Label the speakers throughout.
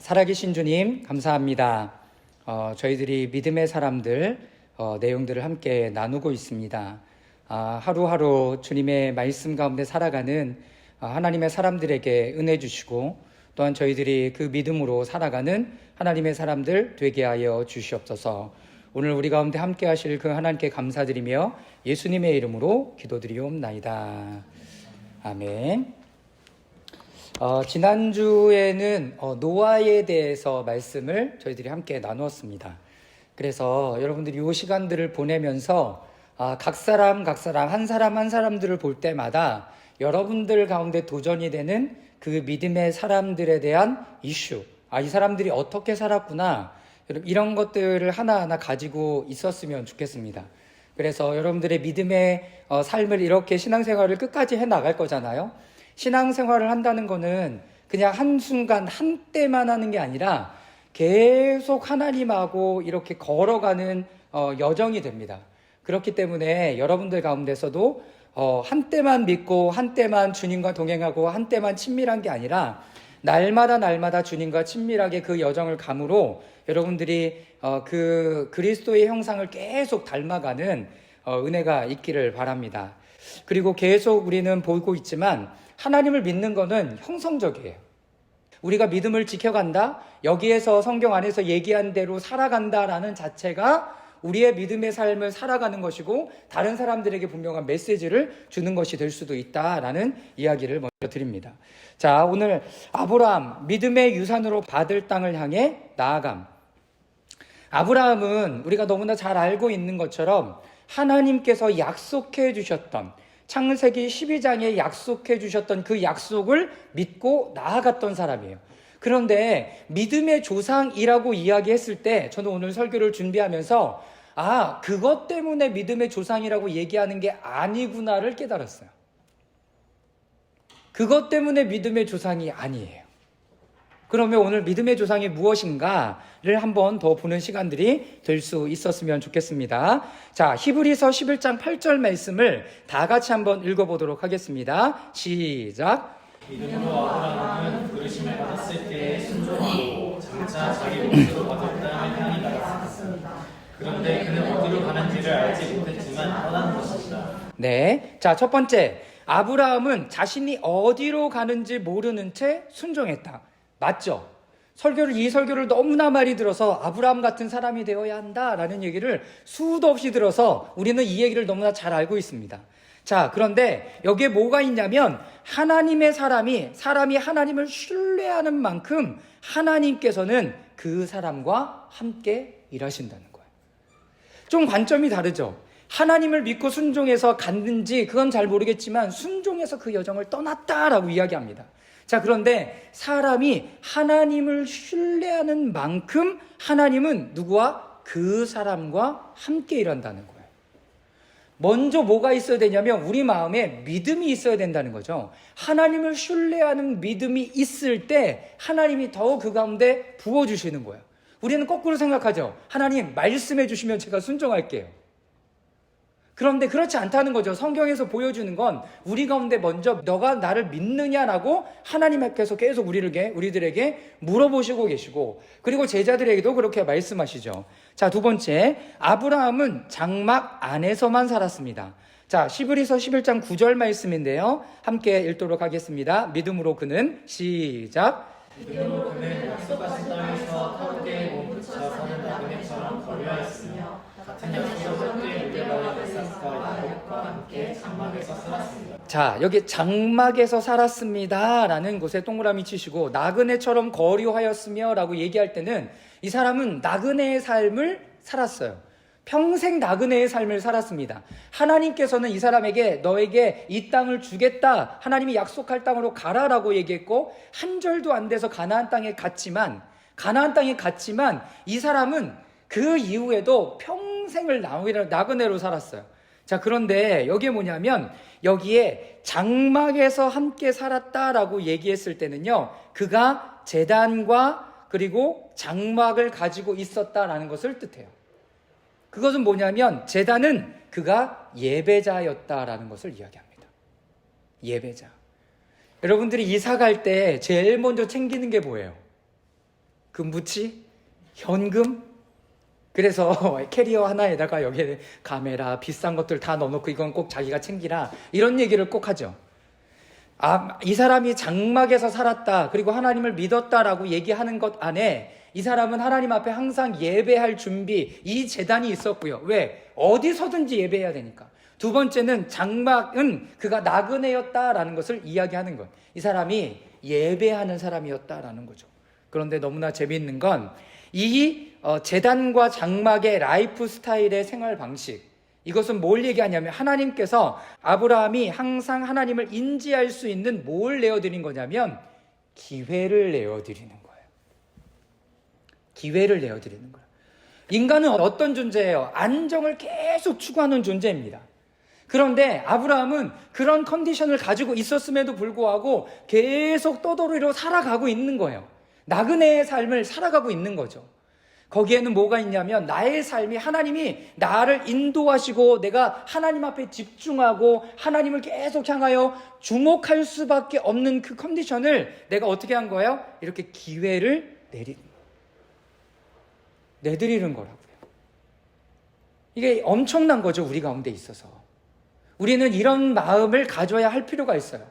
Speaker 1: 살아계신 주님 감사합니다. 저희들이 믿음의 사람들 내용들을 함께 나누고 있습니다. 하루하루 주님의 말씀 가운데 살아가는 하나님의 사람들에게 은혜 주시고 또한 저희들이 그 믿음으로 살아가는 하나님의 사람들 되게 하여 주시옵소서. 오늘 우리 가운데 함께 하실 그 하나님께 감사드리며 예수님의 이름으로 기도드리옵나이다. 아멘. 지난주에는 노아에 대해서 말씀을 저희들이 함께 나누었습니다. 그래서 여러분들이 이 시간들을 보내면서 각 사람 한 사람들을 볼 때마다 여러분들 가운데 도전이 되는 그 믿음의 사람들에 대한 이슈, 이 사람들이 어떻게 살았구나, 이런 것들을 하나하나 가지고 있었으면 좋겠습니다. 그래서 여러분들의 믿음의 삶을 이렇게 신앙생활을 끝까지 해나갈 거잖아요. 신앙생활을 한다는 거는 그냥 한순간 한때만 하는 게 아니라 계속 하나님하고 이렇게 걸어가는 여정이 됩니다. 그렇기 때문에 여러분들 가운데서도 한때만 믿고 한때만 주님과 동행하고 한때만 친밀한 게 아니라 날마다 주님과 친밀하게 그 여정을 감으로 여러분들이 그 그리스도의 형상을 계속 닮아가는 은혜가 있기를 바랍니다. 그리고 계속 우리는 보고 있지만 하나님을 믿는 거는 형성적이에요. 우리가 믿음을 지켜간다, 여기에서 성경 안에서 얘기한 대로 살아간다라는 자체가 우리의 믿음의 삶을 살아가는 것이고 다른 사람들에게 분명한 메시지를 주는 것이 될 수도 있다라는 이야기를 먼저 드립니다. 자, 오늘 아브라함, 믿음의 유산으로 받을 땅을 향해 나아감. 아브라함은 우리가 너무나 잘 알고 있는 것처럼 하나님께서 약속해 주셨던, 창세기 12장에 약속해 주셨던 그 약속을 믿고 나아갔던 사람이에요. 그런데 믿음의 조상이라고 이야기했을 때 저는 오늘 설교를 준비하면서 그것 때문에 믿음의 조상이라고 얘기하는 게 아니구나를 깨달았어요. 그것 때문에 믿음의 조상이 아니에요. 그러면 오늘 믿음의 조상이 무엇인가를 한번 더 보는 시간들이 될 수 있었으면 좋겠습니다. 자, 히브리서 11장 8절 말씀을 다 같이 한번 읽어보도록 하겠습니다. 시작.
Speaker 2: 믿음으로 아브라함은 부르심을 받았을 때에 순종하고 장차 자기 몫으로 받을 땅을 향히 나갔습니다. 그런데 그는 어디로 가는지를 알지 못했지만 떠나는 것이다.
Speaker 1: 네, 자, 첫 번째, 아브라함은 자신이 어디로 가는지 모르는 채 순종했다. 맞죠? 이 설교를 너무나 많이 들어서 아브라함 같은 사람이 되어야 한다라는 얘기를 수도 없이 들어서 우리는 이 얘기를 너무나 잘 알고 있습니다. 자, 그런데 여기에 뭐가 있냐면 하나님의 사람이 하나님을 신뢰하는 만큼 하나님께서는 그 사람과 함께 일하신다는 거예요. 좀 관점이 다르죠? 하나님을 믿고 순종해서 갔는지 그건 잘 모르겠지만 순종해서 그 여정을 떠났다라고 이야기합니다. 자, 그런데 사람이 하나님을 신뢰하는 만큼 하나님은 누구와? 그 사람과 함께 일한다는 거예요. 먼저 뭐가 있어야 되냐면 우리 마음에 믿음이 있어야 된다는 거죠. 하나님을 신뢰하는 믿음이 있을 때 하나님이 더 그 가운데 부어주시는 거예요. 우리는 거꾸로 생각하죠. 하나님 말씀해 주시면 제가 순종할게요. 그런데 그렇지 않다는 거죠. 성경에서 보여주는 건 우리 가운데 먼저 너가 나를 믿느냐라고 하나님께서 계속 우리들에게 물어보시고 계시고, 그리고 제자들에게도 그렇게 말씀하시죠. 자, 두 번째, 아브라함은 장막 안에서만 살았습니다. 자, 히브리서 11장 9절 말씀인데요. 함께 읽도록 하겠습니다. 믿음으로 그는, 시작.
Speaker 2: 믿음으로 그는 약속하신 땅에서 타국에 몸붙여 사는 나그네처럼 거류하였으며 같은 약속을 함께 누려받은 이삭과 야곱과 함께 장막에서 살았습니다.
Speaker 1: 자, 여기 장막에서 살았습니다 라는 곳에 동그라미 치시고 나그네처럼 거류하였으며 라고 얘기할 때는 이 사람은 나그네의 삶을 살았어요. 평생 나그네의 삶을 살았습니다. 하나님께서는 이 사람에게 너에게 이 땅을 주겠다, 하나님이 약속할 땅으로 가라라고 얘기했고 한 절도 안 돼서 가나안 땅에 갔지만 이 사람은 그 이후에도 평생을 나그네로 살았어요. 자, 그런데 여기에 뭐냐면 여기에 장막에서 함께 살았다라고 얘기했을 때는요, 그가 제단과 그리고 장막을 가지고 있었다라는 것을 뜻해요. 그것은 뭐냐면 제단은 그가 예배자였다라는 것을 이야기합니다. 예배자. 여러분들이 이사 갈 때 제일 먼저 챙기는 게 뭐예요? 그 무치, 현금. 그래서 캐리어 하나에다가 여기에 카메라, 비싼 것들 다 넣어놓고 이건 꼭 자기가 챙기라, 이런 얘기를 꼭 하죠. 이 사람이 장막에서 살았다, 그리고 하나님을 믿었다라고 얘기하는 것 안에 이 사람은 하나님 앞에 항상 예배할 준비, 이 재단이 있었고요. 왜? 어디서든지 예배해야 되니까. 두 번째는 장막은 그가 나그네였다라는 것을 이야기하는 것. 이 사람이 예배하는 사람이었다라는 거죠. 그런데 너무나 재미있는 건 이 재단과 장막의 라이프 스타일의 생활 방식, 이것은 뭘 얘기하냐면 하나님께서 아브라함이 항상 하나님을 인지할 수 있는 뭘 내어드린 거냐면 기회를 내어드리는 거예요. 기회를 내어드리는 거예요. 인간은 어떤 존재예요? 안정을 계속 추구하는 존재입니다. 그런데 아브라함은 그런 컨디션을 가지고 있었음에도 불구하고 계속 떠돌이로 살아가고 있는 거예요. 나그네의 삶을 살아가고 있는 거죠. 거기에는 뭐가 있냐면 나의 삶이 하나님이 나를 인도하시고 내가 하나님 앞에 집중하고 하나님을 계속 향하여 주목할 수밖에 없는 그 컨디션을 내가 어떻게 한 거예요? 이렇게 기회를 내드리는 거라고요. 이게 엄청난 거죠, 우리 가운데 있어서. 우리는 이런 마음을 가져야 할 필요가 있어요.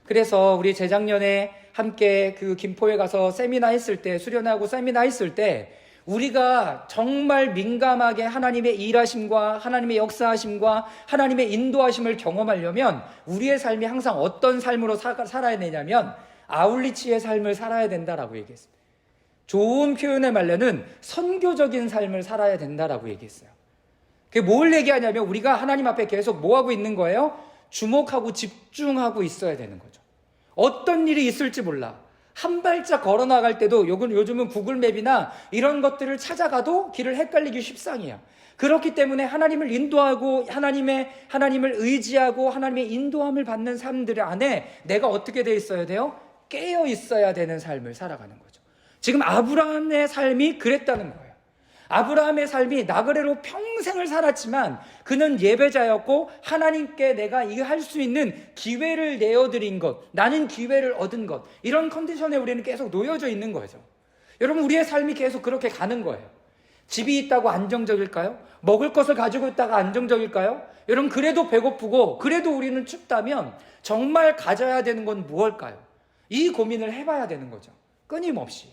Speaker 1: 그래서 우리 재작년에 함께 그 김포에 가서 세미나 했을 때, 수련하고 세미나 했을 때 우리가 정말 민감하게 하나님의 일하심과 하나님의 역사하심과 하나님의 인도하심을 경험하려면 우리의 삶이 항상 어떤 삶으로 살아야 되냐면 아울리치의 삶을 살아야 된다라고 얘기했어요. 좋은 표현의 말로는 선교적인 삶을 살아야 된다라고 얘기했어요. 그게 뭘 얘기하냐면 우리가 하나님 앞에 계속 뭐 하고 있는 거예요? 주목하고 집중하고 있어야 되는 거죠. 어떤 일이 있을지 몰라. 한 발짝 걸어 나갈 때도 요즘은 구글맵이나 이런 것들을 찾아가도 길을 헷갈리기 십상이야. 그렇기 때문에 하나님을 인도하고 하나님을 의지하고 하나님의 인도함을 받는 삶들 안에 내가 어떻게 돼 있어야 돼요? 깨어 있어야 되는 삶을 살아가는 거죠. 지금 아브라함의 삶이 그랬다는 거예요. 아브라함의 삶이 나그네로 평생을 살았지만 그는 예배자였고 하나님께 내가 이거 할 수 있는 기회를 내어드린 것, 나는 기회를 얻은 것, 이런 컨디션에 우리는 계속 놓여져 있는 거죠. 여러분, 우리의 삶이 계속 그렇게 가는 거예요. 집이 있다고 안정적일까요? 먹을 것을 가지고 있다가 안정적일까요? 여러분, 그래도 배고프고 그래도 우리는 춥다면 정말 가져야 되는 건 무엇일까요? 이 고민을 해봐야 되는 거죠. 끊임없이.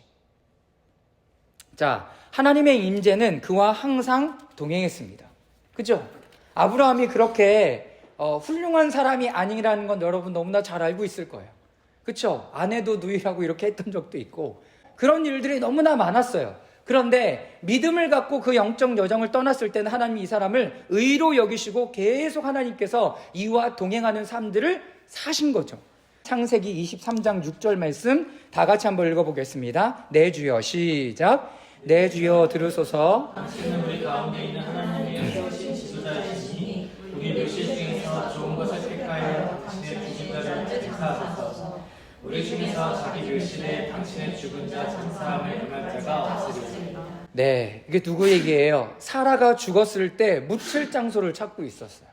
Speaker 1: 자, 하나님의 임재는 그와 항상 동행했습니다. 그죠? 아브라함이 그렇게 훌륭한 사람이 아니라는 건 여러분 너무나 잘 알고 있을 거예요. 그렇죠? 아내도 누이라고 이렇게 했던 적도 있고 그런 일들이 너무나 많았어요. 그런데 믿음을 갖고 그 영적 여정을 떠났을 때는 하나님이 이 사람을 의로 여기시고 계속 하나님께서 이와 동행하는 삶들을 사신 거죠. 창세기 23장 6절 말씀 다 같이 한번 읽어보겠습니다. 내 주여, 시작. 내 주여 들으소서.
Speaker 2: 당신은 우리 가운데 있는 하나님의 세우신 지도자이시니 우리 멸시 중에서 좋은 것을 택하여 당신의 죽은 자를 택하소서. 우리 중에서 자기 멸시에 당신의 죽은 자 장사함을 행할 자가 없으리니.
Speaker 1: 네, 이게 누구 얘기예요? 사라가 죽었을 때 묻힐 장소를 찾고 있었어요.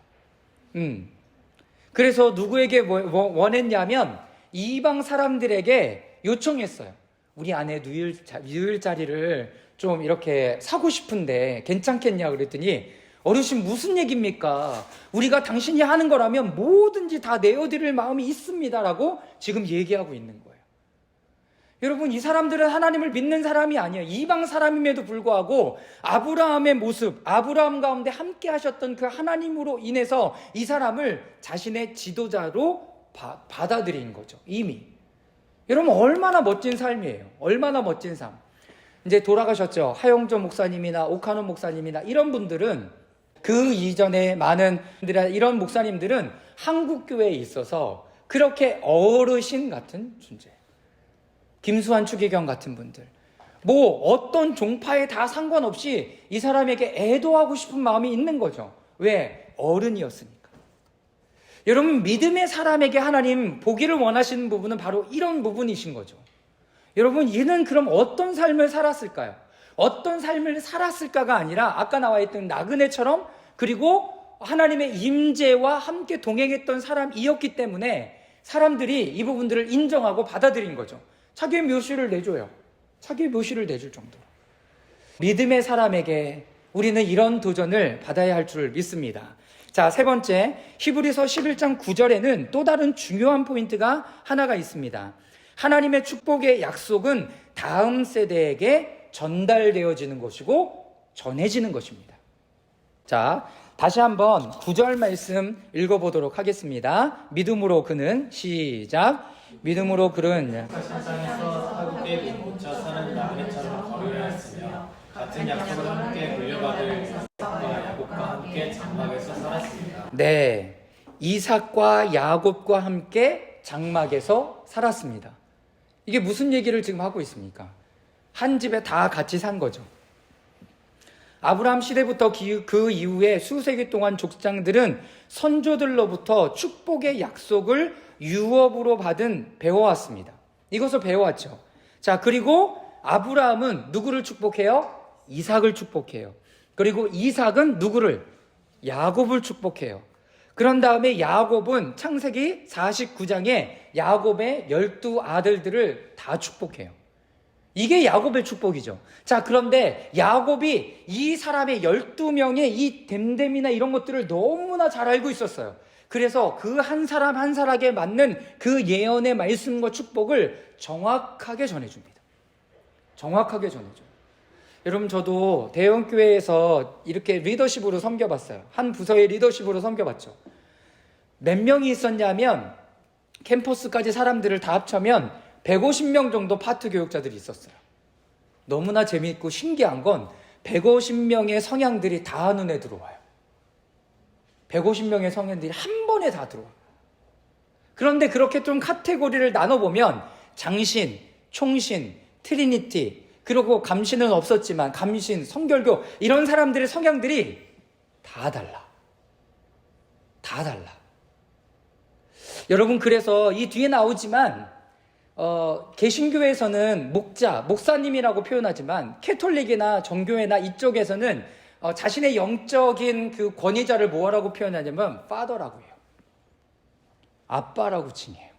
Speaker 1: 그래서 누구에게 원했냐면 이방 사람들에게 요청했어요. 우리 아내 누일 자리를 좀 이렇게 사고 싶은데 괜찮겠냐 그랬더니 어르신 무슨 얘기입니까? 우리가 당신이 하는 거라면 뭐든지 다 내어드릴 마음이 있습니다라고 지금 얘기하고 있는 거예요. 여러분, 이 사람들은 하나님을 믿는 사람이 아니에요. 이방 사람임에도 불구하고 아브라함의 모습, 아브라함 가운데 함께 하셨던 그 하나님으로 인해서 이 사람을 자신의 지도자로 받아들인 거죠. 이미. 여러분, 얼마나 멋진 삶이에요. 얼마나 멋진 삶. 이제 돌아가셨죠. 하영조 목사님이나 오카노 목사님이나 이런 분들은 그 이전에 많은 이런 목사님들은 한국교회에 있어서 그렇게 어르신 같은 존재. 김수환 추기경 같은 분들. 뭐 어떤 종파에 다 상관없이 이 사람에게 애도하고 싶은 마음이 있는 거죠. 왜? 어른이었으니까. 여러분, 믿음의 사람에게 하나님 보기를 원하시는 부분은 바로 이런 부분이신 거죠. 여러분, 이는 그럼 어떤 삶을 살았을까요? 어떤 삶을 살았을까가 아니라 아까 나와 있던 나그네처럼 그리고 하나님의 임재와 함께 동행했던 사람이었기 때문에 사람들이 이 부분들을 인정하고 받아들인 거죠. 자기의 묘시를 내줘요. 자기 묘시를 내줄 정도로. 믿음의 사람에게 우리는 이런 도전을 받아야 할 줄 믿습니다. 자, 세 번째, 히브리서 11장 9절에는 또 다른 중요한 포인트가 하나가 있습니다. 하나님의 축복의 약속은 다음 세대에게 전달되어지는 것이고 전해지는 것입니다. 자, 다시 한번 9절 말씀 읽어보도록 하겠습니다. 믿음으로 그는, 시작. 믿음으로 그는
Speaker 2: 신상에서 타국에 묻혀 사는 나그네처럼 거류하였으며 같은 약속을 함께 물려받을 이삭과 야곱과 함께 장막에서 살았습니다.
Speaker 1: 네, 이삭과 야곱과 함께 장막에서 살았습니다. 이게 무슨 얘기를 지금 하고 있습니까? 한 집에 다 같이 산 거죠. 아브라함 시대부터 그 이후에 수세기 동안 족장들은 선조들로부터 축복의 약속을 유업으로 배워왔습니다. 이것을 배워왔죠. 자, 그리고 아브라함은 누구를 축복해요? 이삭을 축복해요. 그리고 이삭은 누구를? 야곱을 축복해요. 그런 다음에 야곱은 창세기 49장에 야곱의 12아들들을 다 축복해요. 이게 야곱의 축복이죠. 자, 그런데 야곱이 이 사람의 12명의 이 됨됨이나 이런 것들을 너무나 잘 알고 있었어요. 그래서 그 한 사람 한 사람에게 맞는 그 예언의 말씀과 축복을 정확하게 전해줍니다. 정확하게 전해줘요. 여러분, 저도 대형교회에서 이렇게 리더십으로 섬겨봤어요. 한 부서의 리더십으로 섬겨봤죠. 몇 명이 있었냐면 캠퍼스까지 사람들을 다 합쳐면 150명 정도 파트 교육자들이 있었어요. 너무나 재미있고 신기한 건 150명의 성향들이 다 눈에 들어와요. 150명의 성향들이 한 번에 다 들어와요. 그런데 그렇게 좀 카테고리를 나눠보면 장신, 총신, 트리니티, 그리고 감신은 없었지만 감신, 성결교 이런 사람들의 성향들이 다 달라. 다 달라. 여러분, 그래서 이 뒤에 나오지만 개신교에서는 목사님이라고 표현하지만 캐톨릭이나 정교회나 이쪽에서는 자신의 영적인 그 권위자를 뭐라고 표현하냐면 파더라고 해요. 아빠라고 칭해요.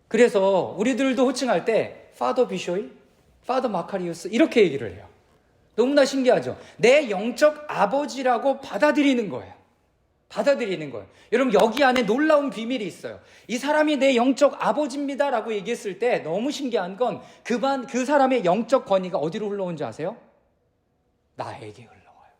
Speaker 1: 그래서 우리들도 호칭할 때 파더 비쇼이, 파더 마카리우스 이렇게 얘기를 해요. 너무나 신기하죠. 내 영적 아버지라고 받아들이는 거예요. 받아들이는 거예요. 여러분, 여기 안에 놀라운 비밀이 있어요. 이 사람이 내 영적 아버지입니다 라고 얘기했을 때 너무 신기한 건 그 사람의 영적 권위가 어디로 흘러온지 아세요? 나에게 흘러와요.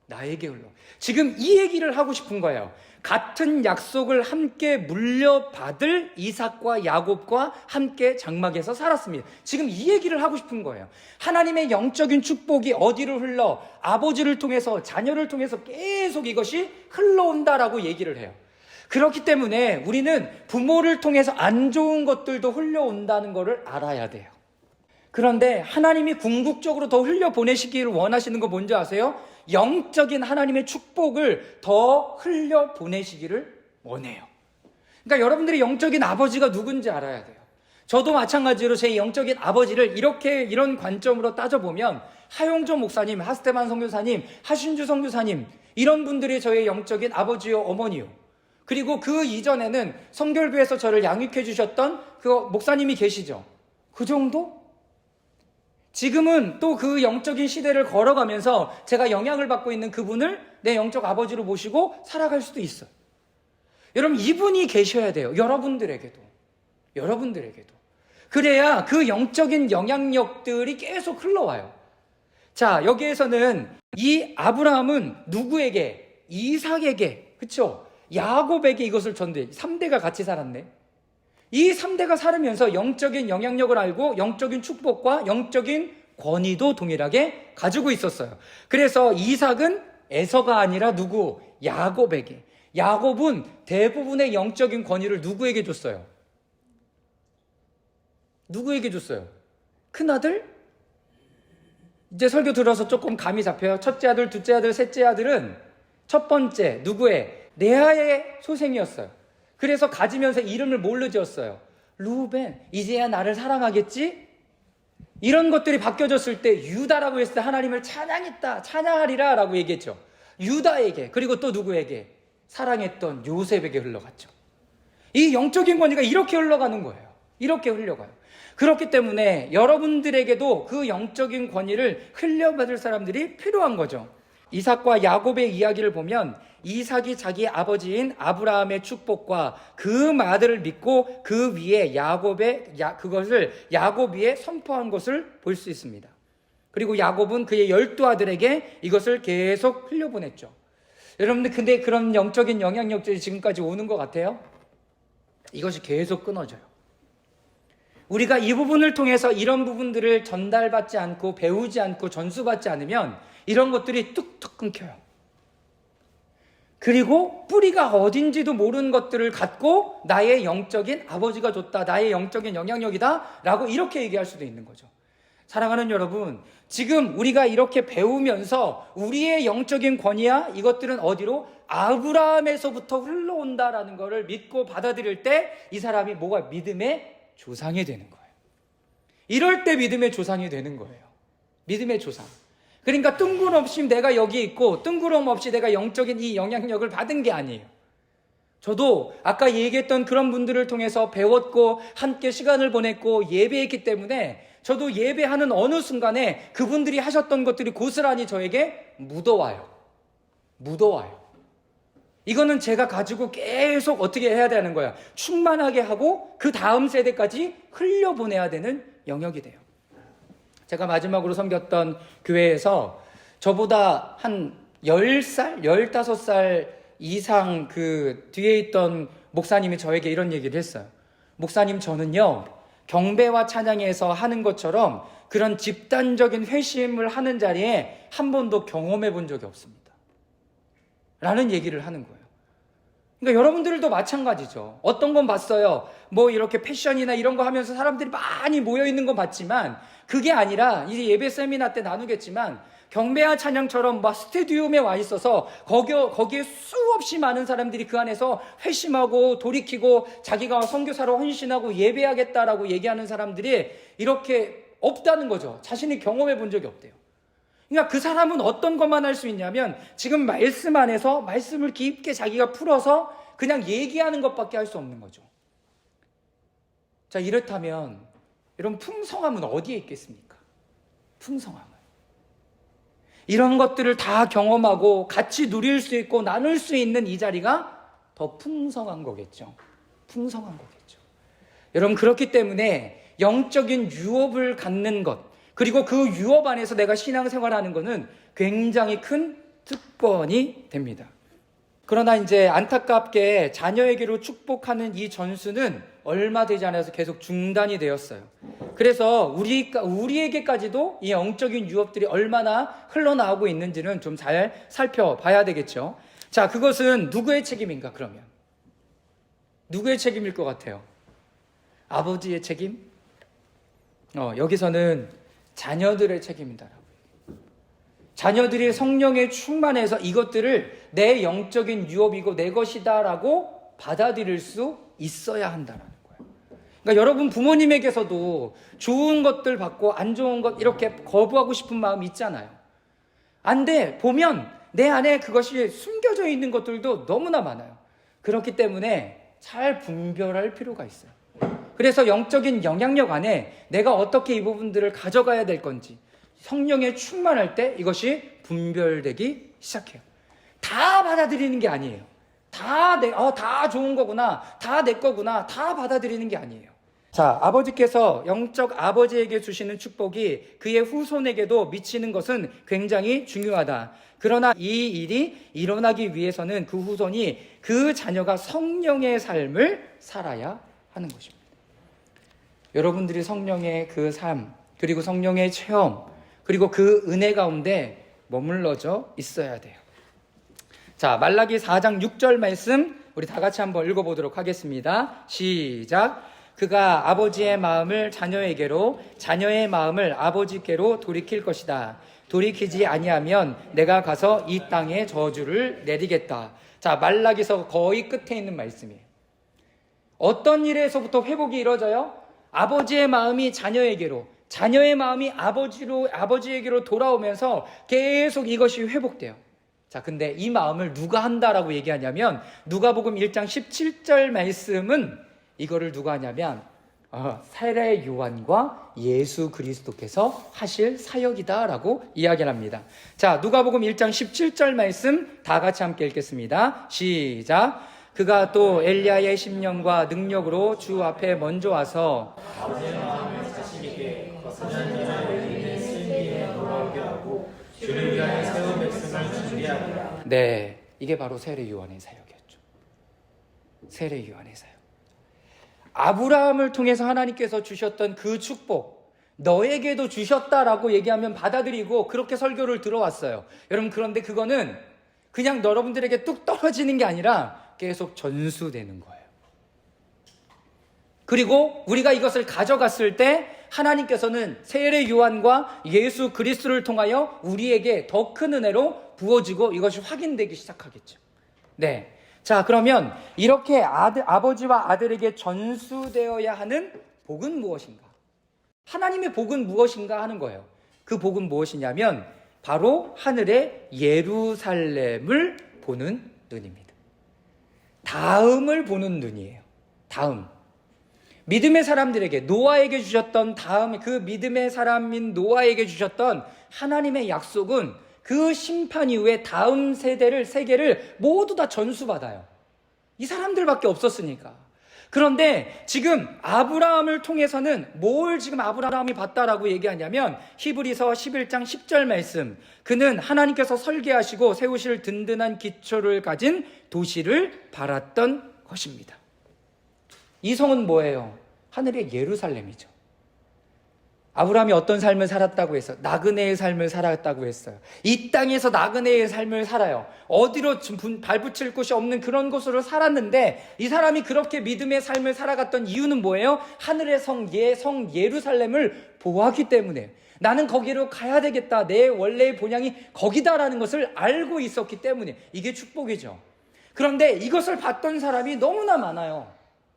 Speaker 1: 나에게 흘러. 지금 이 얘기를 하고 싶은 거예요. 같은 약속을 함께 물려받을 이삭과 야곱과 함께 장막에서 살았습니다. 지금 이 얘기를 하고 싶은 거예요. 하나님의 영적인 축복이 어디로 흘러 아버지를 통해서 자녀를 통해서 계속 이것이 흘러온다라고 얘기를 해요. 그렇기 때문에 우리는 부모를 통해서 안 좋은 것들도 흘러온다는 것을 알아야 돼요. 그런데 하나님이 궁극적으로 더 흘려보내시기를 원하시는 거 뭔지 아세요? 영적인 하나님의 축복을 더 흘려보내시기를 원해요. 그러니까 여러분들이 영적인 아버지가 누군지 알아야 돼요. 저도 마찬가지로 제 영적인 아버지를 이런 관점으로 따져보면 하용조 목사님, 하스테만 선교사님, 하신주 선교사님 이런 분들이 저의 영적인 아버지요 어머니요. 그리고 그 이전에는 성결교에서 저를 양육해 주셨던 그 목사님이 계시죠. 그 정도? 지금은 또 그 영적인 시대를 걸어가면서 제가 영향을 받고 있는 그분을 내 영적 아버지로 모시고 살아갈 수도 있어요. 여러분, 이분이 계셔야 돼요. 여러분들에게도. 그래야 그 영적인 영향력들이 계속 흘러와요. 자, 여기에서는 이 아브라함은 누구에게? 이삭에게, 그쵸? 야곱에게 이것을 전대. 3대가 같이 살았네. 이 3대가 살으면서 영적인 영향력을 알고 영적인 축복과 영적인 권위도 동일하게 가지고 있었어요. 그래서 이삭은 에서가 아니라 누구? 야곱에게. 야곱은 대부분의 영적인 권위를 누구에게 줬어요? 누구에게 줬어요? 큰아들? 이제 설교 들어서 조금 감이 잡혀요. 첫째 아들, 둘째 아들, 셋째 아들은 첫 번째 누구의? 레아의 소생이었어요. 그래서 가지면서 이름을 뭘로 지었어요? 루벤. 이제야 나를 사랑하겠지? 이런 것들이 바뀌어졌을 때 유다라고 했을 때 하나님을 찬양하리라 라고 얘기했죠. 유다에게, 그리고 또 누구에게? 사랑했던 요셉에게 흘러갔죠. 이 영적인 권위가 이렇게 흘러가는 거예요. 이렇게 흘러가요. 그렇기 때문에 여러분들에게도 그 영적인 권위를 흘려받을 사람들이 필요한 거죠. 이삭과 야곱의 이야기를 보면 이삭이 자기 아버지인 아브라함의 축복과 그 말을 믿고 그 위에 그것을 야곱 위에 선포한 것을 볼 수 있습니다. 그리고 야곱은 그의 12아들에게 이것을 계속 흘려보냈죠. 여러분들, 근데 그런 영적인 영향력들이 지금까지 오는 것 같아요? 이것이 계속 끊어져요. 우리가 이 부분을 통해서 이런 부분들을 전달받지 않고 배우지 않고 전수받지 않으면 이런 것들이 뚝뚝 끊겨요. 그리고 뿌리가 어딘지도 모르는 것들을 갖고 나의 영적인 아버지가 줬다, 나의 영적인 영향력이다 라고 이렇게 얘기할 수도 있는 거죠. 사랑하는 여러분, 지금 우리가 이렇게 배우면서 우리의 영적인 권위야 이것들은 어디로? 아브라함에서부터 흘러온다라는 것을 믿고 받아들일 때 이 사람이 뭐가 믿음의 조상이 되는 거예요. 이럴 때 믿음의 조상이 되는 거예요. 믿음의 조상. 그러니까 뜬금없이 내가 여기 있고 뜬금없이 내가 영적인 이 영향력을 받은 게 아니에요. 저도 아까 얘기했던 그런 분들을 통해서 배웠고 함께 시간을 보냈고 예배했기 때문에 저도 예배하는 어느 순간에 그분들이 하셨던 것들이 고스란히 저에게 묻어와요. 이거는 제가 가지고 계속 어떻게 해야 되는 거야? 충만하게 하고 그 다음 세대까지 흘려보내야 되는 영역이 돼요. 제가 마지막으로 섬겼던 교회에서 저보다 한 10살, 15살 이상 그 뒤에 있던 목사님이 저에게 이런 얘기를 했어요. 목사님, 저는요, 경배와 찬양에서 하는 것처럼 그런 집단적인 회심을 하는 자리에 한 번도 경험해 본 적이 없습니다. 라는 얘기를 하는 거예요. 그러니까 여러분들도 마찬가지죠. 어떤 건 봤어요. 뭐 이렇게 패션이나 이런 거 하면서 사람들이 많이 모여 있는 건 봤지만 그게 아니라 이제 예배 세미나 때 나누겠지만 경배와 찬양처럼 막 스테디움에 와 있어서 거기에 수없이 많은 사람들이 그 안에서 회심하고 돌이키고 자기가 선교사로 헌신하고 예배하겠다라고 얘기하는 사람들이 이렇게 없다는 거죠. 자신이 경험해 본 적이 없대요. 그러니까 그 사람은 어떤 것만 할 수 있냐면 지금 말씀 안에서 말씀을 깊게 자기가 풀어서 그냥 얘기하는 것밖에 할 수 없는 거죠. 자, 이렇다면 이런 풍성함은 어디에 있겠습니까? 풍성함은 이런 것들을 다 경험하고 같이 누릴 수 있고 나눌 수 있는 이 자리가 더 풍성한 거겠죠. 여러분, 그렇기 때문에 영적인 유업을 갖는 것, 그리고 그 유업 안에서 내가 신앙생활하는 것은 굉장히 큰 특권이 됩니다. 그러나 이제 안타깝게 자녀에게로 축복하는 이 전수는 얼마 되지 않아서 계속 중단이 되었어요. 그래서 우리에게까지도 이 영적인 유업들이 얼마나 흘러나오고 있는지는 좀 잘 살펴봐야 되겠죠. 자, 그것은 누구의 책임인가 그러면? 누구의 책임일 것 같아요? 아버지의 책임? 여기서는 자녀들의 책임이다라고. 자녀들이 성령에 충만해서 이것들을 내 영적인 유업이고 내 것이다라고 받아들일 수 있어야 한다라는 거예요. 그러니까 여러분 부모님에게서도 좋은 것들 받고 안 좋은 것 이렇게 거부하고 싶은 마음 있잖아요. 안 돼. 보면 내 안에 그것이 숨겨져 있는 것들도 너무나 많아요. 그렇기 때문에 잘 분별할 필요가 있어요. 그래서 영적인 영향력 안에 내가 어떻게 이 부분들을 가져가야 될 건지 성령에 충만할 때 이것이 분별되기 시작해요. 다 받아들이는 게 아니에요. 다 좋은 거구나, 다 내 거구나, 다 받아들이는 게 아니에요. 자, 아버지께서 영적 아버지에게 주시는 축복이 그의 후손에게도 미치는 것은 굉장히 중요하다. 그러나 이 일이 일어나기 위해서는 그 후손이 그 자녀가 성령의 삶을 살아야 하는 것입니다. 여러분들이 성령의 그 삶, 그리고 성령의 체험, 그리고 그 은혜 가운데 머물러져 있어야 돼요. 자, 말라기 4장 6절 말씀 우리 다 같이 한번 읽어보도록 하겠습니다. 시작. 그가 아버지의 마음을 자녀에게로, 자녀의 마음을 아버지께로 돌이킬 것이다. 돌이키지 아니하면 내가 가서 이 땅에 저주를 내리겠다. 자, 말라기서 거의 끝에 있는 말씀이에요. 어떤 일에서부터 회복이 이루어져요? 아버지의 마음이 자녀에게로, 자녀의 마음이 아버지에게로 돌아오면서 계속 이것이 회복돼요. 자, 근데 이 마음을 누가 한다라고 얘기하냐면 누가복음 1장 17절 말씀은 이거를 누가 하냐면 세례 요한과 예수 그리스도께서 하실 사역이다라고 이야기를 합니다. 자, 누가복음 1장 17절 말씀 다 같이 함께 읽겠습니다. 시작. 그가 또 엘리야의 심령과 능력으로 주 앞에 먼저 와서
Speaker 2: 아버지의 마음을 자식에게 거스는 일을 이내 승리에 돌아오게 하고 주를 위하여 세운 백성을 준비하리라.
Speaker 1: 네, 이게 바로 세례 요한의 사역이었죠. 세례 요한의 사역. 아브라함을 통해서 하나님께서 주셨던 그 축복, 너에게도 주셨다라고 얘기하면 받아들이고 그렇게 설교를 들어왔어요. 여러분, 그런데 그거는 그냥 여러분들에게 뚝 떨어지는 게 아니라 계속 전수되는 거예요. 그리고 우리가 이것을 가져갔을 때 하나님께서는 세례 요한과 예수 그리스도를 통하여 우리에게 더 큰 은혜로 부어지고 이것이 확인되기 시작하겠죠. 네. 자, 그러면 이렇게 아버지와 아들에게 전수되어야 하는 복은 무엇인가? 하나님의 복은 무엇인가 하는 거예요. 그 복은 무엇이냐면 바로 하늘의 예루살렘을 보는 눈입니다. 다음을 보는 눈이에요. 다음. 믿음의 사람들에게, 노아에게 주셨던 다음, 그 믿음의 사람인 노아에게 주셨던 하나님의 약속은 그 심판 이후에 다음 세계를 모두 다 전수받아요. 이 사람들밖에 없었으니까. 그런데 지금 아브라함을 통해서는 뭘 지금 아브라함이 봤다라고 얘기하냐면 히브리서 11장 10절 말씀, 그는 하나님께서 설계하시고 세우실 든든한 기초를 가진 도시를 바랐던 것입니다. 이 성은 뭐예요? 하늘의 예루살렘이죠. 아브라함이 어떤 삶을 살았다고 했어요? 나그네의 삶을 살았다고 했어요. 이 땅에서 나그네의 삶을 살아요. 어디로 발붙일 곳이 없는 그런 곳으로 살았는데 이 사람이 그렇게 믿음의 삶을 살아갔던 이유는 뭐예요? 하늘의 성 예루살렘을 보았기 때문에, 나는 거기로 가야 되겠다, 내 원래의 본향이 거기다라는 것을 알고 있었기 때문에. 이게 축복이죠. 그런데 이것을 봤던 사람이 너무나 많아요.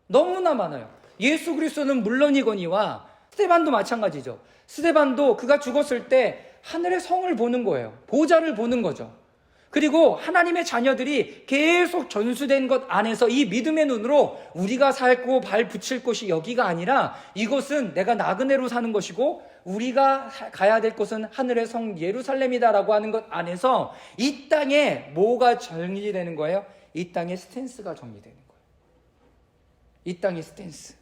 Speaker 1: 너무나 많아요. 예수 그리스도는 물론이거니와 스데반도 마찬가지죠. 스데반도 그가 죽었을 때 하늘의 성을 보는 거예요. 보좌를 보는 거죠. 그리고 하나님의 자녀들이 계속 전수된 것 안에서 이 믿음의 눈으로 우리가 살고 발 붙일 곳이 여기가 아니라 이곳은 내가 나그네로 사는 것이고 우리가 가야 될 곳은 하늘의 성 예루살렘이다라고 하는 것 안에서 이 땅에 뭐가 정리되는 거예요? 이 땅의 스탠스가 정리되는 거예요. 이 땅의 스탠스.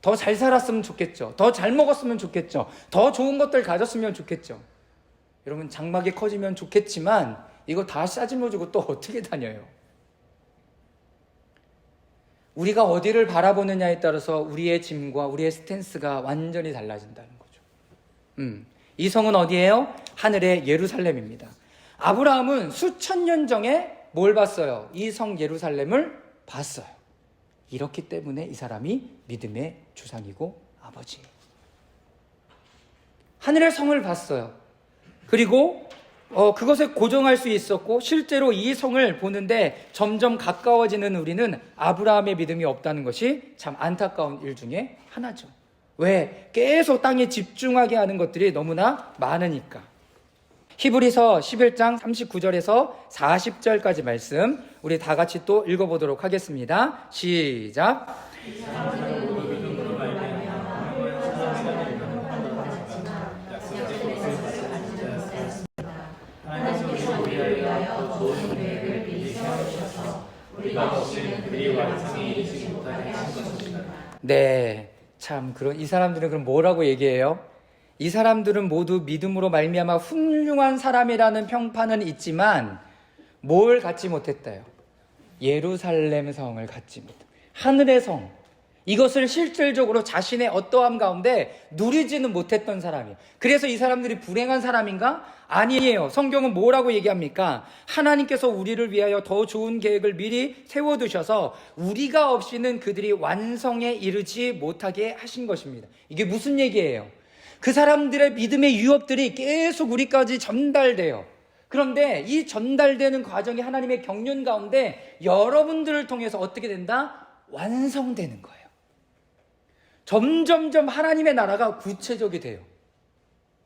Speaker 1: 더 잘 살았으면 좋겠죠. 더 잘 먹었으면 좋겠죠. 더 좋은 것들 가졌으면 좋겠죠. 여러분, 장막이 커지면 좋겠지만 이거 다 싸질러주고 또 어떻게 다녀요? 우리가 어디를 바라보느냐에 따라서 우리의 짐과 우리의 스탠스가 완전히 달라진다는 거죠. 이 성은 어디예요? 하늘의 예루살렘입니다. 아브라함은 수천 년 전에 뭘 봤어요? 이 성 예루살렘을 봤어요. 이렇기 때문에 이 사람이 믿음의 주상이고 아버지예요. 하늘의 성을 봤어요. 그리고 그것에 고정할 수 있었고 실제로 이 성을 보는데 점점 가까워지는 우리는 아브라함의 믿음이 없다는 것이 참 안타까운 일 중에 하나죠. 왜? 계속 땅에 집중하게 하는 것들이 너무나 많으니까. 히브리서 11장 39절에서 40절까지 말씀 우리 다 같이 또 읽어보도록 하겠습니다. 시작. 네, 참 그런 이 사람들은 그럼 뭐라고 얘기해요? 이 사람들은 모두 믿음으로 말미암아 훌륭한 사람이라는 평판은 있지만 뭘 갖지 못했다요? 예루살렘 성을 갖지 못했다. 하늘의 성, 이것을 실질적으로 자신의 어떠함 가운데 누리지는 못했던 사람이에요. 그래서 이 사람들이 불행한 사람인가? 아니에요. 성경은 뭐라고 얘기합니까? 하나님께서 우리를 위하여 더 좋은 계획을 미리 세워두셔서 우리가 없이는 그들이 완성에 이르지 못하게 하신 것입니다. 이게 무슨 얘기예요? 그 사람들의 믿음의 유업들이 계속 우리까지 전달돼요. 그런데 이 전달되는 과정이 하나님의 경륜 가운데 여러분들을 통해서 어떻게 된다? 완성되는 거예요. 점점점 하나님의 나라가 구체적이 돼요.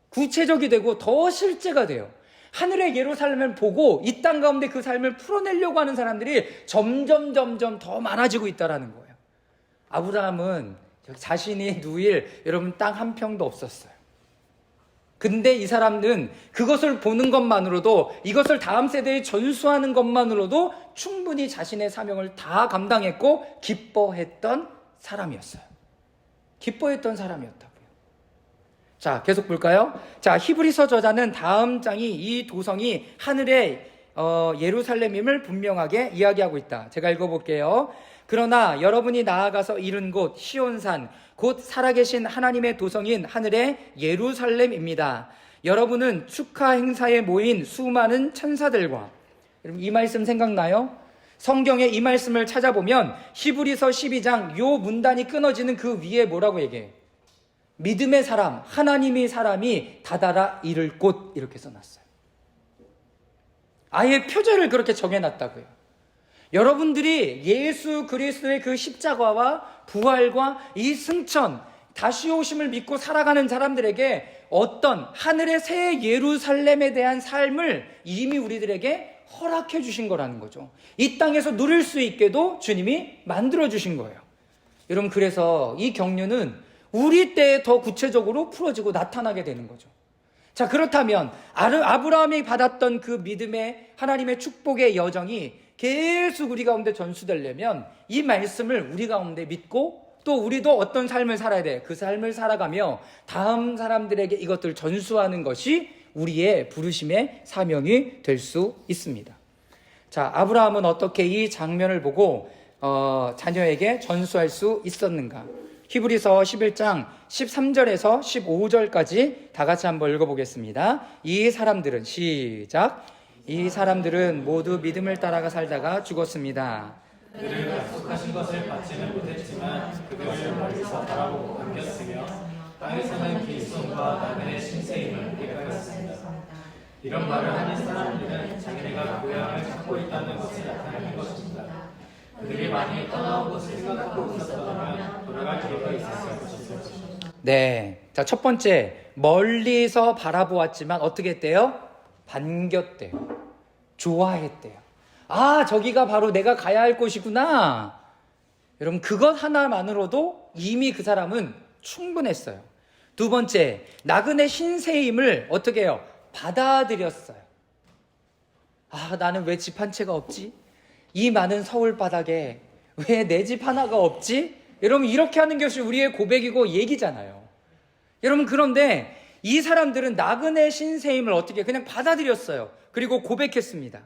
Speaker 1: 구체적이 되고 더 실제가 돼요. 하늘의 예루살렘을 보고 이 땅 가운데 그 삶을 풀어내려고 하는 사람들이 점점 더 많아지고 있다는 거예요. 아브라함은 자신이 누일 여러분 땅 한 평도 없었어요. 근데 이 사람은 그것을 보는 것만으로도, 이것을 다음 세대에 전수하는 것만으로도 충분히 자신의 사명을 다 감당했고 기뻐했던 사람이었어요. 기뻐했던 사람이었다고요. 자, 계속 볼까요? 자, 히브리서 저자는 다음 장이 이 도성이 하늘의 예루살렘임을 분명하게 이야기하고 있다. 제가 읽어볼게요. 그러나 여러분이 나아가서 이른 곳 시온산 곧 살아계신 하나님의 도성인 하늘의 예루살렘입니다. 여러분은 축하 행사에 모인 수많은 천사들과, 여러분 이 말씀 생각나요? 성경에 이 말씀을 찾아보면 히브리서 12장 요 문단이 끊어지는 그 위에 뭐라고 얘기해요? 믿음의 사람, 하나님의 사람이 다다라 이를 곳, 이렇게 써놨어요. 아예 표절을 그렇게 정해놨다고요. 여러분들이 예수 그리스도의 그 십자가와 부활과 이 승천, 다시 오심을 믿고 살아가는 사람들에게 어떤 하늘의 새 예루살렘에 대한 삶을 이미 우리들에게 허락해 주신 거라는 거죠. 이 땅에서 누릴 수 있게도 주님이 만들어 주신 거예요. 여러분, 그래서 이 경륜은 우리 때에 더 구체적으로 풀어지고 나타나게 되는 거죠. 자, 그렇다면 아브라함이 받았던 그 믿음의 하나님의 축복의 여정이 계속 우리 가운데 전수되려면 이 말씀을 우리 가운데 믿고 또 우리도 어떤 삶을 살아야 돼. 그 삶을 살아가며 다음 사람들에게 이것들을 전수하는 것이 우리의 부르심의 사명이 될 수 있습니다. 자, 아브라함은 어떻게 이 장면을 보고 자녀에게 전수할 수 있었는가? 히브리서 11장 13절에서 15절까지 다 같이 한번 읽어보겠습니다. 이 사람들은, 시작. 이 사람들은 모두 믿음을 따라가 살다가 죽었습니다.
Speaker 2: 그를 약속하신 것을 받지는 못했지만 그것을 멀리서 바라보고 반겼으며 땅에서는 길손과 나그네 신세임을 깨달았습니다. 이런 말을 하는 사람들은 자기네가 고향을 찾고 있다는 것을 나타내는 것입니다. 그들이 많이 떠나온 것을 생각하고 있었다면 돌아갈 기회가 있었을 것입니다.
Speaker 1: 네, 자, 첫 번째, 멀리서 바라보았지만 어떻게 했대요? 반겼대요. 좋아했대요. 아, 저기가 바로 내가 가야 할 곳이구나. 여러분, 그것 하나만으로도 이미 그 사람은 충분했어요. 두 번째, 나그네 신세임을 어떻게 해요? 받아들였어요. 아, 나는 왜 집 한 채가 없지? 이 많은 서울 바닥에 왜 내 집 하나가 없지? 여러분, 이렇게 하는 것이 우리의 고백이고 얘기잖아요. 여러분, 그런데 이 사람들은 나그네 신세임을 어떻게 그냥 받아들였어요. 그리고 고백했습니다.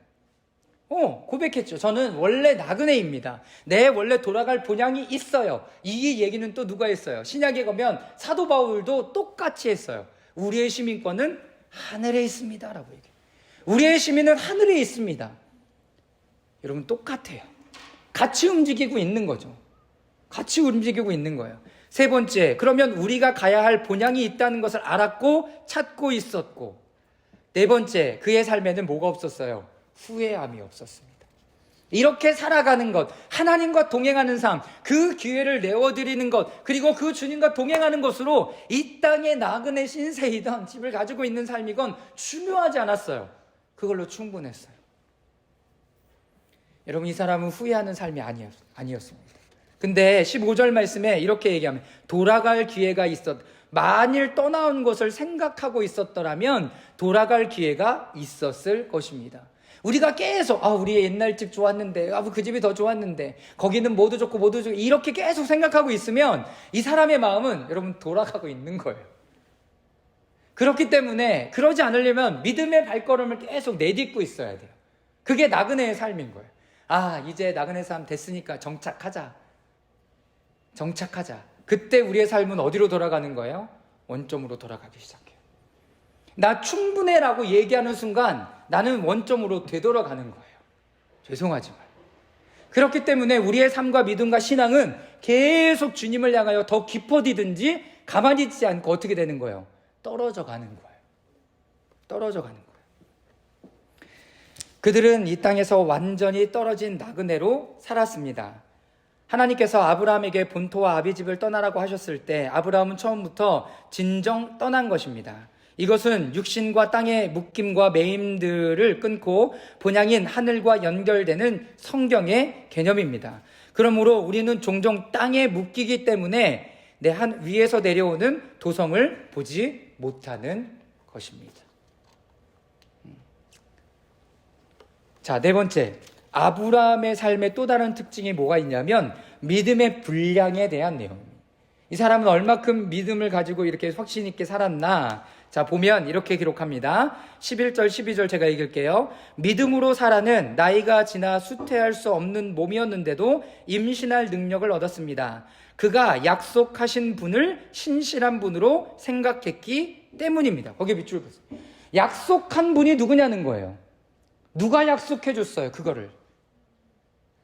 Speaker 1: 고백했죠. 저는 원래 나그네입니다. 내 원래 돌아갈 본향이 있어요. 이 얘기는 또 누가 했어요? 신약에 가면 사도 바울도 똑같이 했어요. 우리의 시민권은 하늘에 있습니다 라고 얘기해요. 우리의 시민은 하늘에 있습니다. 여러분, 똑같아요. 같이 움직이고 있는 거죠. 같이 움직이고 있는 거예요. 세 번째, 그러면 우리가 가야 할 본향이 있다는 것을 알았고 찾고 있었고, 네 번째, 그의 삶에는 뭐가 없었어요? 후회함이 없었습니다. 이렇게 살아가는 것, 하나님과 동행하는 삶, 그 기회를 내어드리는 것, 그리고 그 주님과 동행하는 것으로 이 땅에 나그네 신세이던 집을 가지고 있는 삶이건 중요하지 않았어요. 그걸로 충분했어요. 여러분, 이 사람은 후회하는 삶이 아니었습니다. 근데 15절 말씀에 이렇게 얘기하면 돌아갈 기회가 만일 떠나온 것을 생각하고 있었더라면 돌아갈 기회가 있었을 것입니다. 우리가 계속 우리의 옛날 집 좋았는데, 그 집이 더 좋았는데, 거기는 뭐도 좋고 뭐도 좋고 이렇게 계속 생각하고 있으면 이 사람의 마음은 여러분 돌아가고 있는 거예요. 그렇기 때문에 그러지 않으려면 믿음의 발걸음을 계속 내딛고 있어야 돼요. 그게 나그네의 삶인 거예요. 이제 나그네 삶 됐으니까 정착하자. 그때 우리의 삶은 어디로 돌아가는 거예요? 원점으로 돌아가기 시작해요. 나 충분해라고 얘기하는 순간 나는 원점으로 되돌아가는 거예요. 죄송하지만. 그렇기 때문에 우리의 삶과 믿음과 신앙은 계속 주님을 향하여 더 깊어지든지 가만히 있지 않고 어떻게 되는 거예요? 떨어져 가는 거예요. 그들은 이 땅에서 완전히 떨어진 나그네로 살았습니다. 하나님께서 아브라함에게 본토와 아비집을 떠나라고 하셨을 때 아브라함은 처음부터 진정 떠난 것입니다. 이것은 육신과 땅의 묶임과 매임들을 끊고 본향인 하늘과 연결되는 성경의 개념입니다. 그러므로 우리는 종종 땅에 묶이기 때문에 내 위에서 내려오는 도성을 보지 못하는 것입니다. 자, 네 번째, 아브라함의 삶의 또 다른 특징이 뭐가 있냐면 믿음의 분량에 대한 내용입니다. 이 사람은 얼마큼 믿음을 가지고 이렇게 확신 있게 살았나? 자, 보면 이렇게 기록합니다. 11절 12절 제가 읽을게요. 믿음으로 사라는 나이가 지나 수태할 수 없는 몸이었는데도 임신할 능력을 얻었습니다. 그가 약속하신 분을 신실한 분으로 생각했기 때문입니다. 거기에 밑줄 보세요. 약속한 분이 누구냐는 거예요. 누가 약속해 줬어요, 그거를?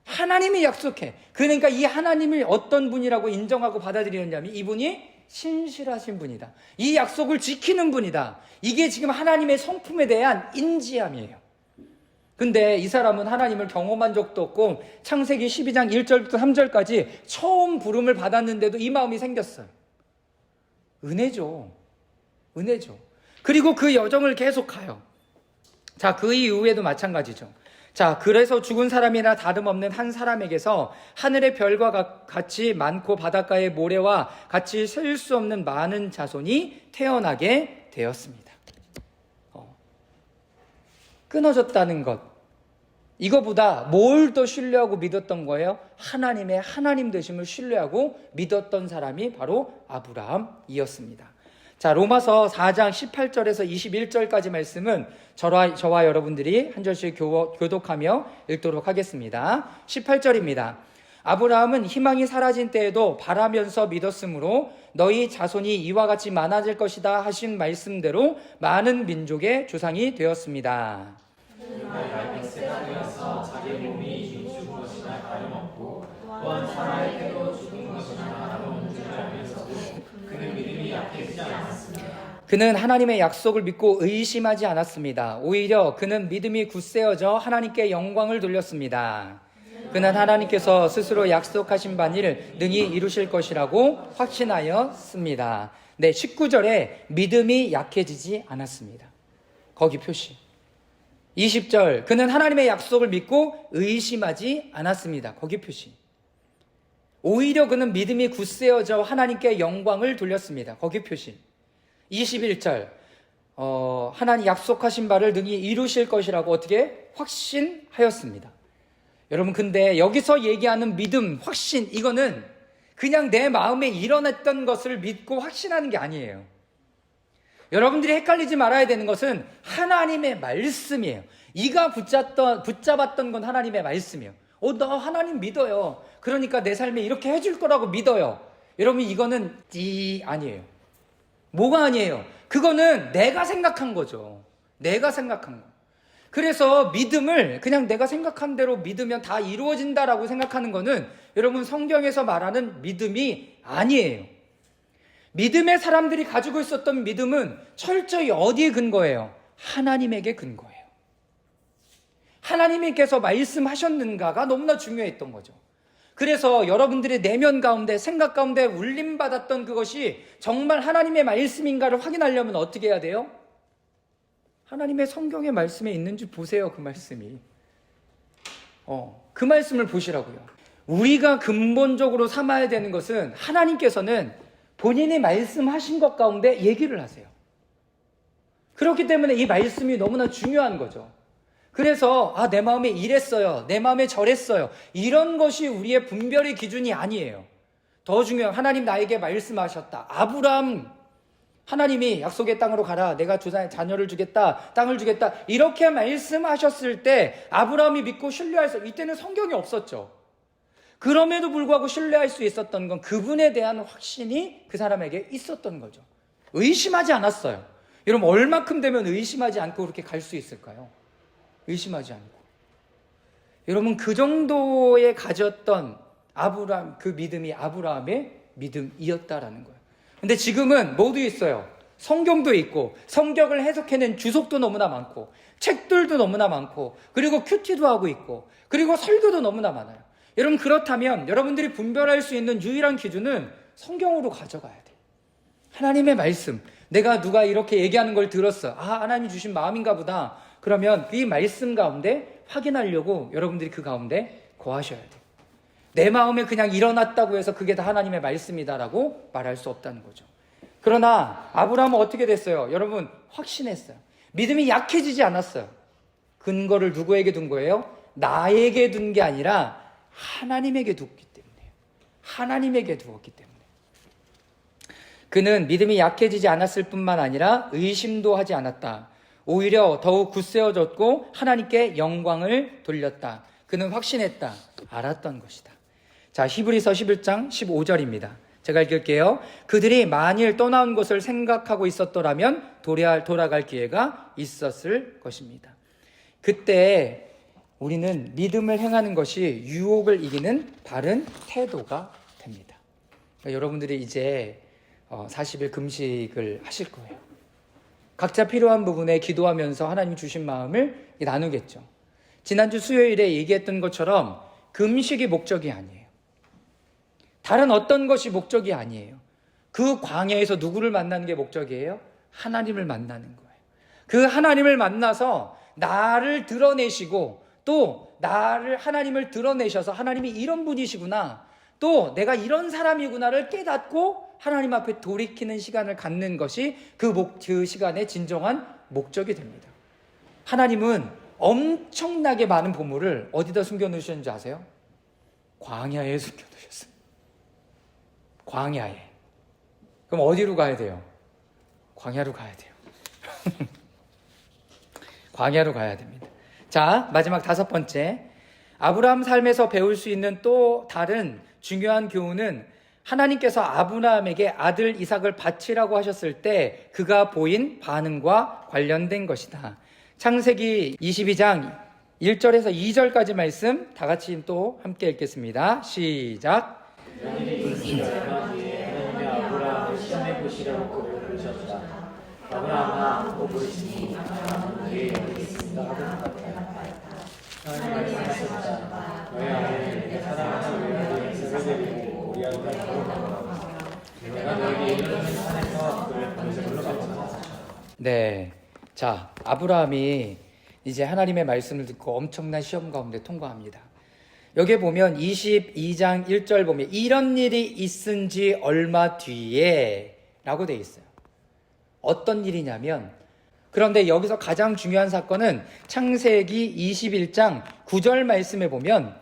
Speaker 1: 하나님이 약속해. 그러니까 이 하나님을 어떤 분이라고 인정하고 받아들였냐면 이분이 신실하신 분이다. 이 약속을 지키는 분이다. 이게 지금 하나님의 성품에 대한 인지함이에요. 근데 이 사람은 하나님을 경험한 적도 없고 창세기 12장 1절부터 3절까지 처음 부름을 받았는데도 이 마음이 생겼어요. 은혜죠. 은혜죠. 그리고 그 여정을 계속 가요. 자, 그 이후에도 마찬가지죠. 자, 그래서 죽은 사람이나 다름없는 한 사람에게서 하늘의 별과 같이 많고 바닷가의 모래와 같이 셀 수 없는 많은 자손이 태어나게 되었습니다. 끊어졌다는 것, 이거보다 뭘 더 신뢰하고 믿었던 거예요? 하나님의 하나님 되심을 신뢰하고 믿었던 사람이 바로 아브라함이었습니다. 자, 로마서 4장 18절에서 21절까지 말씀은 저와 여러분들이 한 절씩 교독하며 읽도록 하겠습니다. 18절입니다. 아브라함은 희망이 사라진 때에도 바라면서 믿었으므로 너희 자손이 이와 같이 많아질 것이다 하신 말씀대로 많은 민족의 조상이 되었습니다.
Speaker 2: 그가 백세가 되어서 자기 몸이 죽은 것이나 다름없고 또한 사라의 때로 죽은 것이나 다름없는 줄 알면서도 그는 믿음이 약해지지 않았습니다.
Speaker 1: 그는 하나님의 약속을 믿고 의심하지 않았습니다. 오히려 그는 믿음이 굳세어져 하나님께 영광을 돌렸습니다. 그는 하나님께서 스스로 약속하신 바를 능히 이루실 것이라고 확신하였습니다. 네, 19절에 믿음이 약해지지 않았습니다. 거기 표시. 20절, 그는 하나님의 약속을 믿고 의심하지 않았습니다. 거기 표시. 오히려 그는 믿음이 굳세어져 하나님께 영광을 돌렸습니다. 거기 표시. 21절, 하나님 약속하신 바를 능히 이루실 것이라고 어떻게 확신하였습니다. 여러분, 근데 여기서 얘기하는 믿음, 확신, 이거는 그냥 내 마음에 일어났던 것을 믿고 확신하는 게 아니에요. 여러분들이 헷갈리지 말아야 되는 것은 하나님의 말씀이에요. 이가 붙잡았던 건 하나님의 말씀이에요. 나 하나님 믿어요. 그러니까 내 삶에 이렇게 해줄 거라고 믿어요. 여러분, 이거는 아니에요. 뭐가 아니에요? 그거는 내가 생각한 거죠. 내가 생각한 거. 그래서 믿음을 그냥 내가 생각한 대로 믿으면 다 이루어진다라고 생각하는 거는 여러분 성경에서 말하는 믿음이 아니에요. 믿음의 사람들이 가지고 있었던 믿음은 철저히 어디에 근거해요? 하나님에게 근거해요. 하나님께서 말씀하셨는가가 너무나 중요했던 거죠. 그래서 여러분들의 내면 가운데, 생각 가운데 울림받았던 그것이 정말 하나님의 말씀인가를 확인하려면 어떻게 해야 돼요? 하나님의 성경의 말씀에 있는지 보세요. 그 말씀이. 그 말씀을 보시라고요. 우리가 근본적으로 삼아야 되는 것은 하나님께서는 본인이 말씀하신 것 가운데 얘기를 하세요. 그렇기 때문에 이 말씀이 너무나 중요한 거죠. 그래서 내 마음에 이랬어요. 내 마음에 저랬어요. 이런 것이 우리의 분별의 기준이 아니에요. 더 중요한, 하나님 나에게 말씀하셨다. 아브라함, 하나님이 약속의 땅으로 가라. 내가 자녀를 주겠다. 땅을 주겠다. 이렇게 말씀하셨을 때 아브라함이 믿고 신뢰할 수, 이때는 성경이 없었죠. 그럼에도 불구하고 신뢰할 수 있었던 건 그분에 대한 확신이 그 사람에게 있었던 거죠. 의심하지 않았어요. 여러분, 얼마큼 되면 의심하지 않고 그렇게 갈 수 있을까요? 의심하지 않고. 여러분, 그 정도에 가졌던 아브라함, 그 믿음이 아브라함의 믿음이었다라는 거예요. 근데 지금은 모두 있어요. 성경도 있고, 성경을 해석해낸 주석도 너무나 많고, 책들도 너무나 많고, 그리고 큐티도 하고 있고, 그리고 설교도 너무나 많아요. 여러분, 그렇다면 여러분들이 분별할 수 있는 유일한 기준은 성경으로 가져가야 돼요. 하나님의 말씀. 내가 누가 이렇게 얘기하는 걸 들었어. 하나님이 주신 마음인가 보다. 그러면 이 말씀 가운데 확인하려고 여러분들이 그 가운데 거하셔야 돼요. 내 마음에 그냥 일어났다고 해서 그게 다 하나님의 말씀이다라고 말할 수 없다는 거죠. 그러나 아브라함은 어떻게 됐어요? 여러분, 확신했어요. 믿음이 약해지지 않았어요. 근거를 누구에게 둔 거예요? 나에게 둔 게 아니라 하나님에게 뒀기 때문에. 하나님에게 두었기 때문에. 그는 믿음이 약해지지 않았을 뿐만 아니라 의심도 하지 않았다. 오히려 더욱 굳세어졌고 하나님께 영광을 돌렸다. 그는 확신했다. 알았던 것이다. 자, 히브리서 11장 15절입니다. 제가 읽을게요. 그들이 만일 떠나온 것을 생각하고 있었더라면 돌아갈 기회가 있었을 것입니다. 그때 우리는 믿음을 행하는 것이 유혹을 이기는 바른 태도가 됩니다. 그러니까 여러분들이 이제 40일 금식을 하실 거예요. 각자 필요한 부분에 기도하면서 하나님 주신 마음을 나누겠죠. 지난주 수요일에 얘기했던 것처럼 금식이 목적이 아니에요. 다른 어떤 것이 목적이 아니에요. 그 광야에서 누구를 만나는 게 목적이에요? 하나님을 만나는 거예요. 그 하나님을 만나서 나를 드러내시고 또 하나님을 드러내셔서 하나님이 이런 분이시구나, 또 내가 이런 사람이구나를 깨닫고 하나님 앞에 돌이키는 시간을 갖는 것이 그 시간의 진정한 목적이 됩니다. 하나님은 엄청나게 많은 보물을 어디다 숨겨놓으셨는지 아세요? 광야에 숨겨놓으셨어요. 광야에. 그럼 어디로 가야 돼요? 광야로 가야 돼요. 광야로 가야 됩니다. 자, 마지막 5번째. 아브라함 삶에서 배울 수 있는 또 다른 중요한 교훈은 하나님께서 아브라함에게 아들 이삭을 바치라고 하셨을 때 그가 보인 반응과 관련된 것이다. 창세기 22장 1절에서 2절까지 말씀 다 같이 또 함께 읽겠습니다. 시작.
Speaker 2: 하나님이 있으시 얼마 뒤에 하나님이 아브라함을 시험해 보시려고 그를 부르셨다. 아브라함아, 또 부르시니 그의 여기 있습니다 하고 답하였다. 하나님이 말씀하셨다. 너의 아들을 내 사랑하는 외아들 이삭을 데리고 우리 아들과 결혼하라. 내가 너에게 이르는 산에서 그를 번제물로 바치라.
Speaker 1: 네, 자, 아브라함이 이제 하나님의 말씀을 듣고 엄청난 시험 가운데 통과합니다. 여기에 보면 22장 1절 보면 이런 일이 있은 지 얼마 뒤에 라고 돼 있어요. 어떤 일이냐면, 그런데 여기서 가장 중요한 사건은 창세기 21장 9절 말씀에 보면,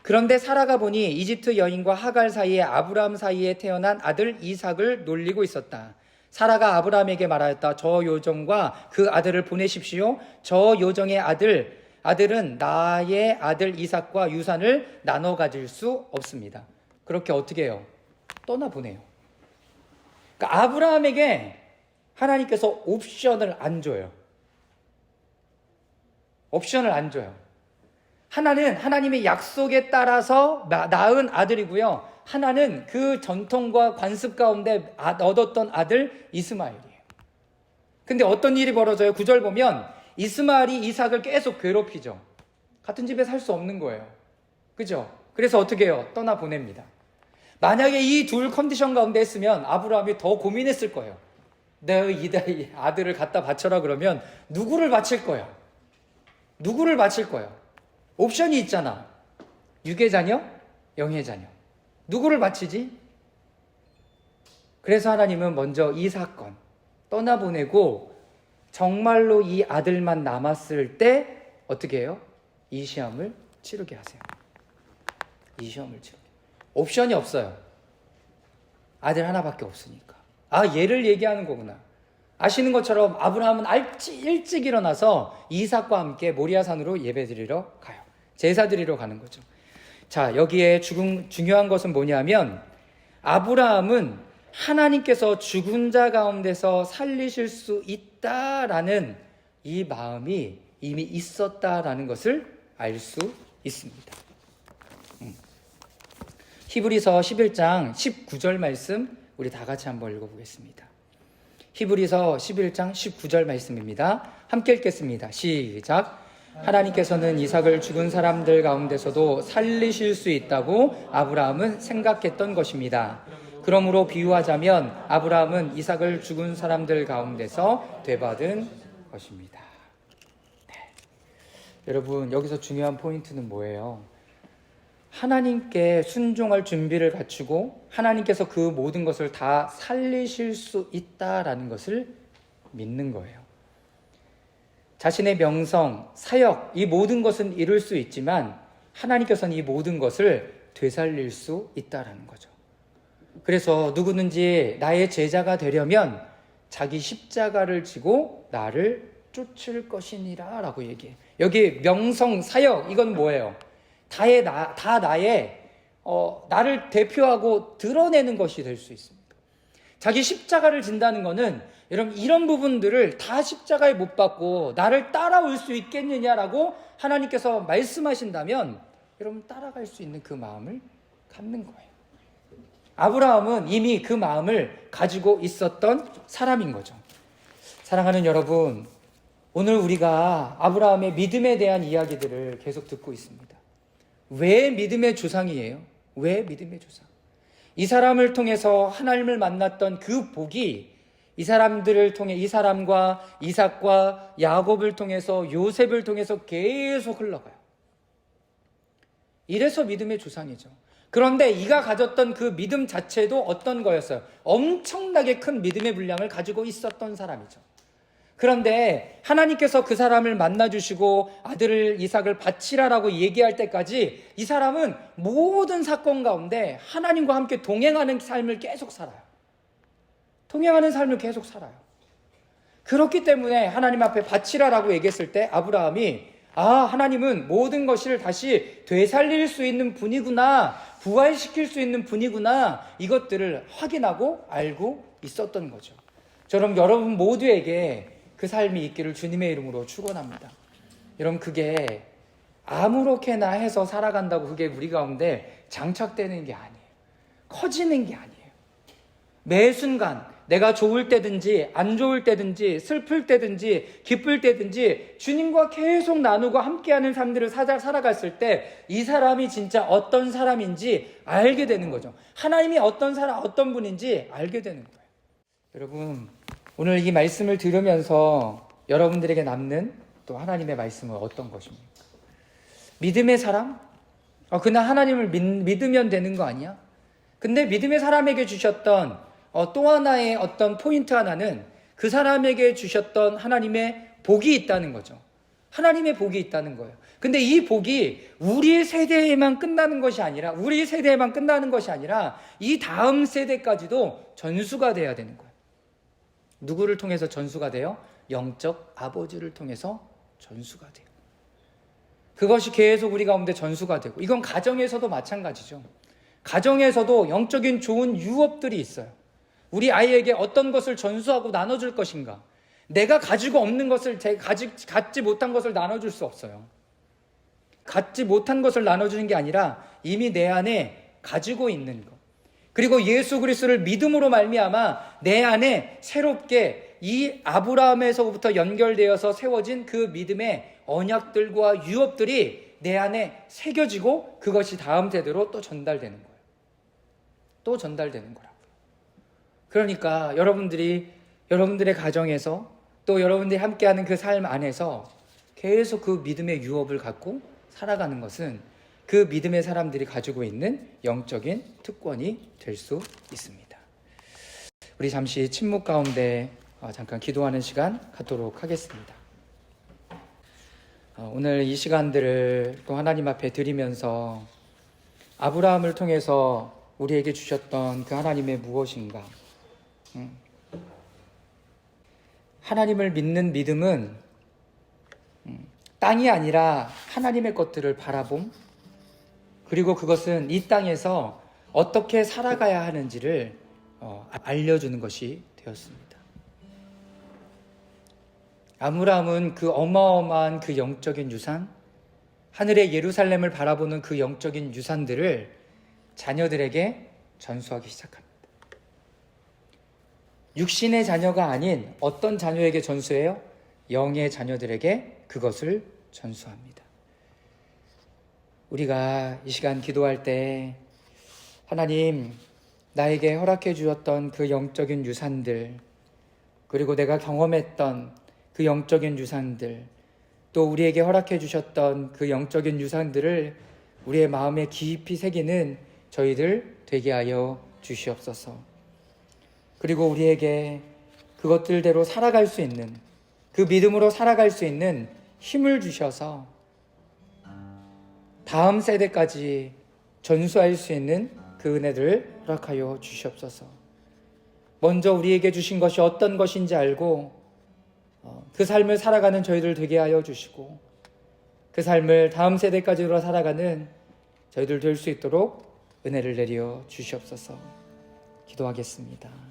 Speaker 1: 그런데 사라가 보니 이집트 여인과 하갈 사이에 아브라함 사이에 태어난 아들 이삭을 놀리고 있었다. 사라가 아브라함에게 말하였다. 저 요정과 그 아들을 보내십시오. 저 요정의 아들은 나의 아들 이삭과 유산을 나눠 가질 수 없습니다. 그렇게 어떻게 해요? 떠나보내요. 그러니까 아브라함에게 하나님께서 옵션을 안 줘요. 옵션을 안 줘요. 하나는 하나님의 약속에 따라서 낳은 아들이고요. 하나는 그 전통과 관습 가운데 얻었던 아들 이스마엘이에요. 근데 어떤 일이 벌어져요? 9절 보면 이스마엘이 이삭을 계속 괴롭히죠. 같은 집에 살 수 없는 거예요. 그죠? 그래서 어떻게 해요? 떠나보냅니다. 만약에 이 둘 컨디션 가운데 했으면 아브라함이 더 고민했을 거예요. 내가 이 아들을 갖다 바쳐라 그러면 누구를 바칠 거야? 누구를 바칠 거야? 옵션이 있잖아. 육의 자녀, 영의 자녀. 누구를 바치지? 그래서 하나님은 먼저 이 사건 떠나보내고 정말로 이 아들만 남았을 때 어떻게 해요? 이 시험을 치르게 하세요. 이 시험을 치르게. 옵션이 없어요. 아들 하나밖에 없으니까. 얘를 얘기하는 거구나. 아시는 것처럼 아브라함은 일찍 일어나서 이삭과 함께 모리아산으로 예배드리러 가요. 제사 드리러 가는 거죠. 자, 여기에 중요한 것은 뭐냐면 아브라함은 하나님께서 죽은 자 가운데서 살리실 수 있다라는 이 마음이 이미 있었다라는 것을 알 수 있습니다. 히브리서 11장 19절 말씀 우리 다 같이 한번 읽어보겠습니다. 히브리서 11장 19절 말씀입니다. 함께 읽겠습니다. 시작. 하나님께서는 이삭을 죽은 사람들 가운데서도 살리실 수 있다고 아브라함은 생각했던 것입니다. 그러므로 비유하자면 아브라함은 이삭을 죽은 사람들 가운데서 되받은 것입니다. 네. 여러분, 여기서 중요한 포인트는 뭐예요? 하나님께 순종할 준비를 갖추고 하나님께서 그 모든 것을 다 살리실 수 있다라는 것을 믿는 거예요. 자신의 명성, 사역, 이 모든 것은 이룰 수 있지만 하나님께서는 이 모든 것을 되살릴 수 있다라는 거죠. 그래서 누구든지 나의 제자가 되려면 자기 십자가를 지고 나를 쫓을 것이니라 라고 얘기해요. 여기 명성, 사역, 이건 뭐예요? 다 나의 나를 대표하고 드러내는 것이 될 수 있습니다. 자기 십자가를 진다는 것은 여러분 이런 부분들을 다 십자가에 못 박고 나를 따라올 수 있겠느냐라고 하나님께서 말씀하신다면 여러분 따라갈 수 있는 그 마음을 갖는 거예요. 아브라함은 이미 그 마음을 가지고 있었던 사람인 거죠. 사랑하는 여러분, 오늘 우리가 아브라함의 믿음에 대한 이야기들을 계속 듣고 있습니다. 왜 믿음의 조상이에요? 왜 믿음의 조상? 이 사람을 통해서 하나님을 만났던 그 복이 이 사람들을 통해 이 사람과 이삭과 야곱을 통해서 요셉을 통해서 계속 흘러가요. 이래서 믿음의 조상이죠. 그런데 이가 가졌던 그 믿음 자체도 어떤 거였어요? 엄청나게 큰 믿음의 분량을 가지고 있었던 사람이죠. 그런데 하나님께서 그 사람을 만나주시고 아들을 이삭을 바치라라고 얘기할 때까지 이 사람은 모든 사건 가운데 하나님과 함께 동행하는 삶을 계속 살아요. 동행하는 삶을 계속 살아요. 그렇기 때문에 하나님 앞에 바치라라고 얘기했을 때 아브라함이 하나님은 모든 것을 다시 되살릴 수 있는 분이구나, 부활시킬 수 있는 분이구나, 이것들을 확인하고 알고 있었던 거죠. 저럼 여러분 모두에게 그 삶이 있기를 주님의 이름으로 축원합니다. 여러분 그게 아무렇게나 해서 살아간다고 그게 우리 가운데 장착되는 게 아니에요. 커지는 게 아니에요. 매 순간 내가 좋을 때든지 안 좋을 때든지 슬플 때든지 기쁠 때든지 주님과 계속 나누고 함께하는 삶들을 살아갔을 때 이 사람이 진짜 어떤 사람인지 알게 되는 거죠. 하나님이 어떤 분인지 알게 되는 거예요. 여러분 오늘 이 말씀을 들으면서 여러분들에게 남는 또 하나님의 말씀은 어떤 것입니까? 믿음의 사람? 그냥 하나님을 믿으면 되는 거 아니야? 근데 믿음의 사람에게 주셨던 또 하나의 어떤 포인트 하나는 그 사람에게 주셨던 하나님의 복이 있다는 거죠. 하나님의 복이 있다는 거예요. 근데 이 복이 우리 세대에만 끝나는 것이 아니라 이 다음 세대까지도 전수가 돼야 되는 거예요. 누구를 통해서 전수가 돼요? 영적 아버지를 통해서 전수가 돼요. 그것이 계속 우리 가운데 전수가 되고, 이건 가정에서도 마찬가지죠. 가정에서도 영적인 좋은 유업들이 있어요. 우리 아이에게 어떤 것을 전수하고 나눠줄 것인가? 내가 가지고 없는 것을, 갖지 못한 것을 나눠줄 수 없어요. 갖지 못한 것을 나눠주는 게 아니라 이미 내 안에 가지고 있는 것. 그리고 예수 그리스도를 믿음으로 말미암아 내 안에 새롭게 이 아브라함에서부터 연결되어서 세워진 그 믿음의 언약들과 유업들이 내 안에 새겨지고 그것이 다음 세대로 또 전달되는 거예요. 또 전달되는 거라고요. 그러니까 여러분들의 가정에서 또 여러분들이 함께하는 그 삶 안에서 계속 그 믿음의 유업을 갖고 살아가는 것은 그 믿음의 사람들이 가지고 있는 영적인 특권이 될 수 있습니다. 우리 잠시 침묵 가운데 잠깐 기도하는 시간 갖도록 하겠습니다. 오늘 이 시간들을 또 하나님 앞에 드리면서 아브라함을 통해서 우리에게 주셨던 그 하나님의 무엇인가? 하나님을 믿는 믿음은 땅이 아니라 하나님의 것들을 바라봄, 그리고 그것은 이 땅에서 어떻게 살아가야 하는지를 알려주는 것이 되었습니다. 아브라함은 그 어마어마한 그 영적인 유산, 하늘의 예루살렘을 바라보는 그 영적인 유산들을 자녀들에게 전수하기 시작합니다. 육신의 자녀가 아닌 어떤 자녀에게 전수해요? 영의 자녀들에게 그것을 전수합니다. 우리가 이 시간 기도할 때 하나님, 나에게 허락해 주었던 그 영적인 유산들, 그리고 내가 경험했던 그 영적인 유산들, 또 우리에게 허락해 주셨던 그 영적인 유산들을 우리의 마음에 깊이 새기는 저희들 되게 하여 주시옵소서. 그리고 우리에게 그것들대로 살아갈 수 있는, 그 믿음으로 살아갈 수 있는 힘을 주셔서 다음 세대까지 전수할 수 있는 그 은혜를 허락하여 주시옵소서. 먼저 우리에게 주신 것이 어떤 것인지 알고 그 삶을 살아가는 저희들 되게 하여 주시고, 그 삶을 다음 세대까지로 살아가는 저희들 될 수 있도록 은혜를 내려 주시옵소서. 기도하겠습니다.